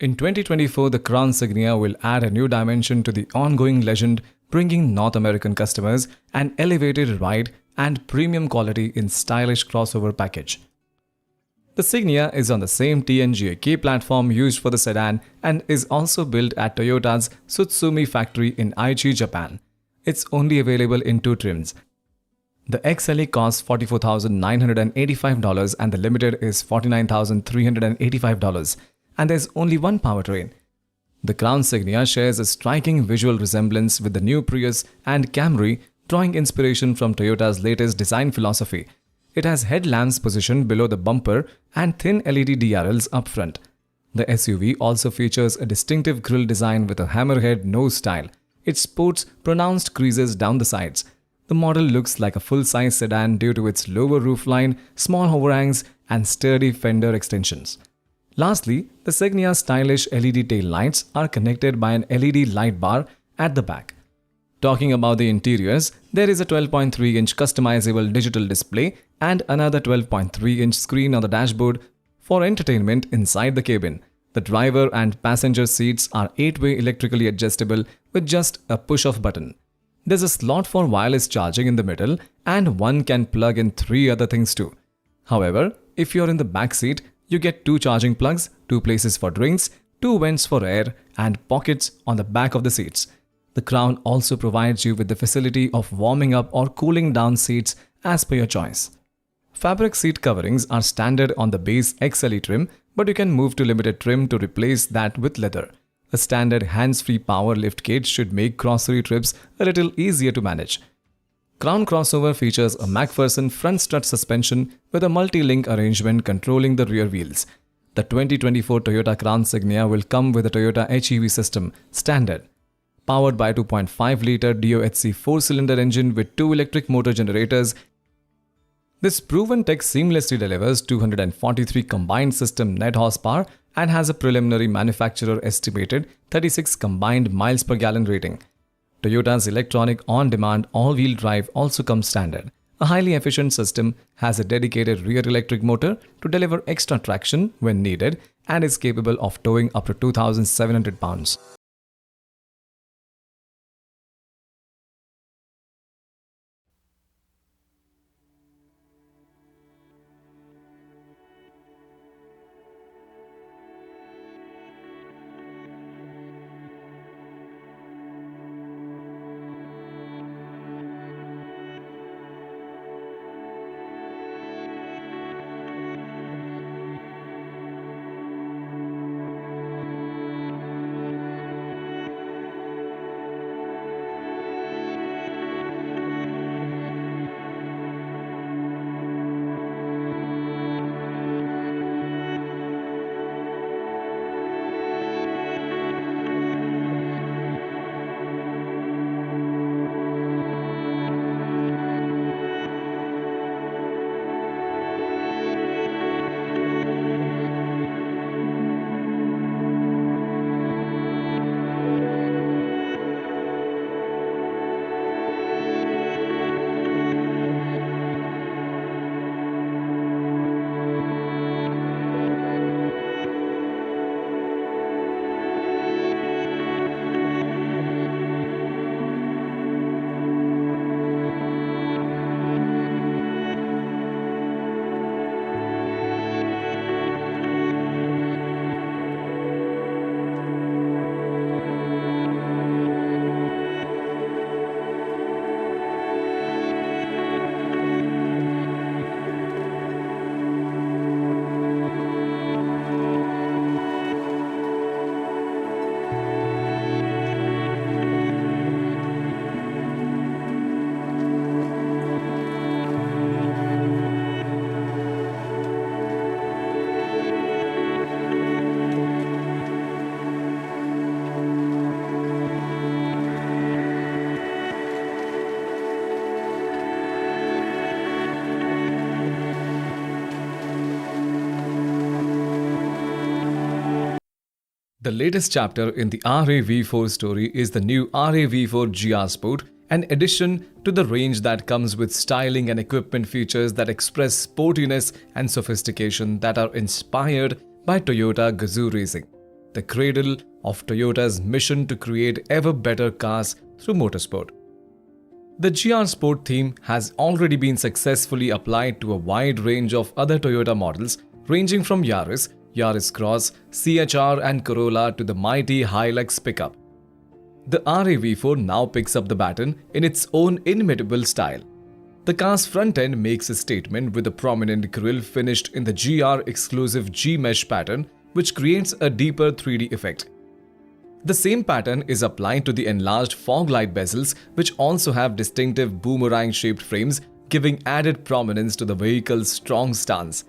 In 2024, the Crown Signia will add a new dimension to the ongoing legend, bringing North American customers an elevated ride and premium quality in stylish crossover package. The Signia is on the same TNGA-K platform used for the sedan and is also built at Toyota's Tsutsumi factory in Aichi, Japan. It's only available in two trims. The XLE costs $44,985 and the Limited is $49,385. And there's only one powertrain. The Crown Signia shares a striking visual resemblance with the new Prius and Camry, drawing inspiration from Toyota's latest design philosophy. It has headlamps positioned below the bumper and thin LED DRLs up front. The SUV also features a distinctive grille design with a hammerhead nose style. It sports pronounced creases down the sides. The model looks like a full-size sedan due to its lower roofline, small overhangs, and sturdy fender extensions. Lastly, the Signia's stylish LED taillights are connected by an LED light bar at the back. Talking about the interiors, there is a 12.3-inch customizable digital display and another 12.3-inch screen on the dashboard for entertainment inside the cabin. The driver and passenger seats are 8-way electrically adjustable with just a push-of button. There's a slot for wireless charging in the middle and one can plug in 3 other things too. However, if you're in the back seat, you get 2 charging plugs, 2 places for drinks, 2 vents for air, and pockets on the back of the seats. The Crown also provides you with the facility of warming up or cooling down seats as per your choice. Fabric seat coverings are standard on the base XLE trim, but you can move to limited trim to replace that with leather. A standard hands-free power liftgate should make grocery trips a little easier to manage. Crown crossover features a McPherson front strut suspension with a multi-link arrangement controlling the rear wheels. The 2024 Toyota Crown Signia will come with a Toyota HEV system standard, powered by a 2.5-liter DOHC 4-cylinder engine with 2 electric motor generators. This proven tech seamlessly delivers 243 combined system net horsepower and has a preliminary manufacturer estimated 36 combined miles per gallon rating. Toyota's electronic on-demand all-wheel drive also comes standard. A highly efficient system has a dedicated rear electric motor to deliver extra traction when needed and is capable of towing up to 2,700 pounds. The latest chapter in the RAV4 story is the new RAV4 GR Sport, an addition to the range that comes with styling and equipment features that express sportiness and sophistication that are inspired by Toyota Gazoo racing. the cradle of Toyota's mission to create ever better cars through motorsport. The GR Sport theme has already been successfully applied to a wide range of other Toyota models, ranging from Yaris, Yaris Cross, CHR and Corolla to the mighty Hilux pickup. The RAV4 now picks up the baton in its own inimitable style. The car's front end makes a statement with a prominent grille finished in the GR exclusive G-mesh pattern, which creates a deeper 3D effect. The same pattern is applied to the enlarged fog light bezels, which also have distinctive boomerang-shaped frames, giving added prominence to the vehicle's strong stance.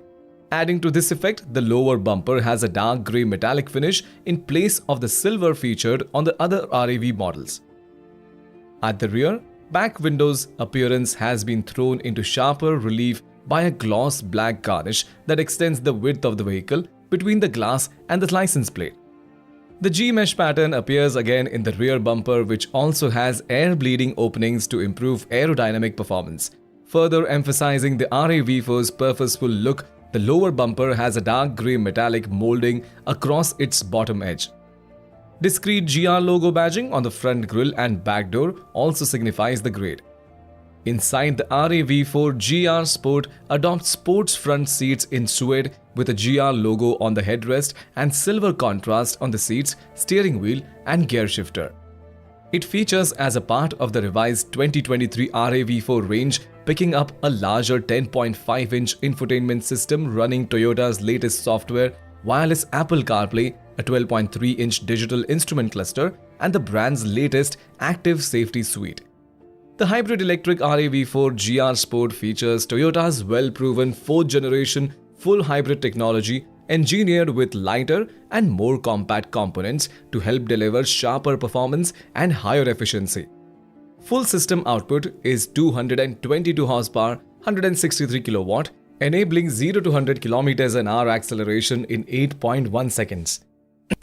Adding to this effect, the lower bumper has a dark grey metallic finish in place of the silver featured on the other RAV models. At the rear, back window's appearance has been thrown into sharper relief by a gloss black garnish that extends the width of the vehicle between the glass and the license plate. The G-mesh pattern appears again in the rear bumper, which also has air-bleeding openings to improve aerodynamic performance. Further emphasizing the RAV4's purposeful look, the lower bumper has a dark grey metallic molding across its bottom edge. Discrete GR logo badging on the front grille and back door also signifies the grade. Inside, the RAV4 GR Sport adopts sports front seats in suede with a GR logo on the headrest and silver contrast on the seats, steering wheel and gear shifter. It features as a part of the revised 2023 RAV4 range, picking up a larger 10.5-inch infotainment system running Toyota's latest software, wireless Apple CarPlay, a 12.3-inch digital instrument cluster, and the brand's latest active safety suite. The hybrid electric RAV4 GR Sport features Toyota's well-proven 4th-generation full hybrid technology, engineered with lighter and more compact components to help deliver sharper performance and higher efficiency. Full system output is 222 horsepower, 163 kilowatt, enabling 0 to 100 km/h acceleration in 8.1 seconds.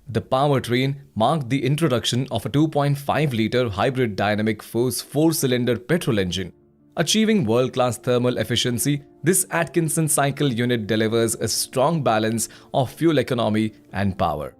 The powertrain marked the introduction of a 2.5-liter hybrid dynamic force 4-cylinder petrol engine. Achieving world-class thermal efficiency, this Atkinson cycle unit delivers a strong balance of fuel economy and power.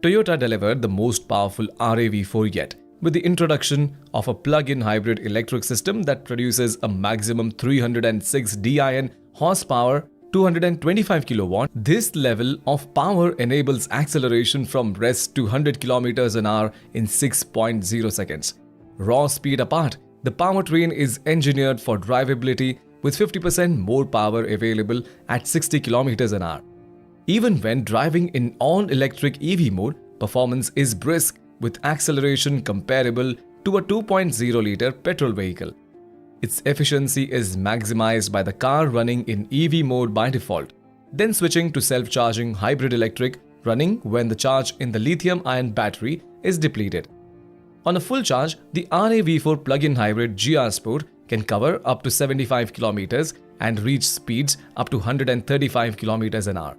Toyota delivered the most powerful RAV4 yet, with the introduction of a plug-in hybrid electric system that produces a maximum 306 DIN horsepower, 225 kilowatt. This level of power enables acceleration from rest to 100 km/h in 6.0 seconds. Raw speed apart, the powertrain is engineered for drivability with 50% more power available at 60 km/h. Even when driving in all-electric EV mode, performance is brisk with acceleration comparable to a 2.0-liter petrol vehicle. Its efficiency is maximized by the car running in EV mode by default, then switching to self-charging hybrid electric running when the charge in the lithium-ion battery is depleted. On a full charge, the RAV4 plug-in hybrid GR Sport can cover up to 75 km and reach speeds up to 135 km/h.